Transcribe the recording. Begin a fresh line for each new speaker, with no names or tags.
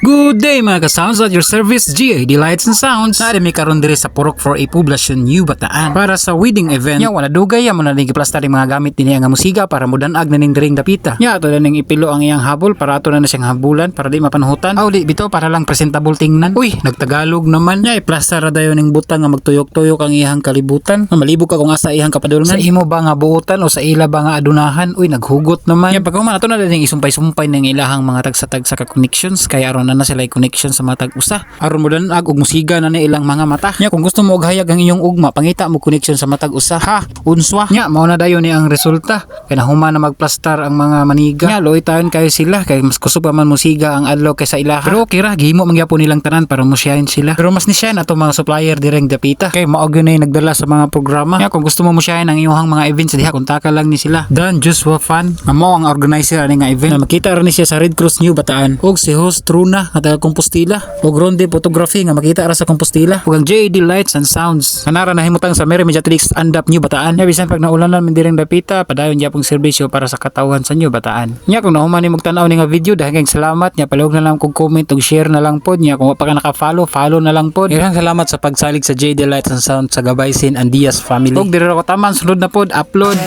Good day mga ka-sounds at your service GAD Lights and Sounds. Naadami karon diri sa Purok 4A Poblacion, New Bataan para sa wedding event. Nya wala dugay mo na ning giplastar ang mga gamit dinhi nga musika para mudanag na ning diring dapita. Nya ato na ning ipilo ang iyang habol para ato na siyang habulan para di mapanhutan. Aw di bitaw para lang presentable tingnan. Uy, nagtagalog naman. Nya iplastar ra dayon ning butang nga magtuyok-tuyok ang iyang kalibutan. Malibog ka kung asa iyang kapadulngan. Sa imo ba nga buotan o sa ila ba nga adunahan? Uy, naghugot naman. Nya pagkuman ato na ning isumpay-sumpay ning ilahang mga tagsa ka connections kaya aron na sila connection sa mga tag-usa aron mo danag og musiga na ilang mga mata. Nya kung gusto mo og hayag ang iyong ugma pangita mo connection sa matag usa ha unswa. Nya mao na dayon ni ang resulta kay nahuman na magplastar ang mga maniga. Nya loy tayon kay sila kay mas kusog pa man musiga ang adlaw kaysa ilaha. Pero okay ra gihimo man gyapon nilang tanan para musyahin sila. Pero mas ni siya ato mga supplier direng dapita kay mao gyud nagdala sa mga programa. Nya kung gusto mo musyahin ang iyong mga events diha kontak lang ni sila. Dan Joshua Fan mao ang organizer ani nga event. Na makita ra ni siya sa Red Cross New Bataan og si host Truna nga Compostela o Ronde Photography nga makita ra sa Compostela ug ang JAD Lights and Sounds kanara nahimutang sa Mary Mediatrix Andap New Bataan. Nya bisan pag naulanan man direng dapita padayon gyapong serbisyo para sa katawhan sa New Bataan. Nya kung nahuman ni magtan-aw ni nga video daghang salamat. Nya palihog na lang kog comment ug share na lang pod. Nya kung wa pa ka naka-follow follow na lang pod. Daghang salamat sa pagsalig sa JAD Lights and Sounds sa gabay sin Andias family ug diri ra ko taman sunod na pod upload.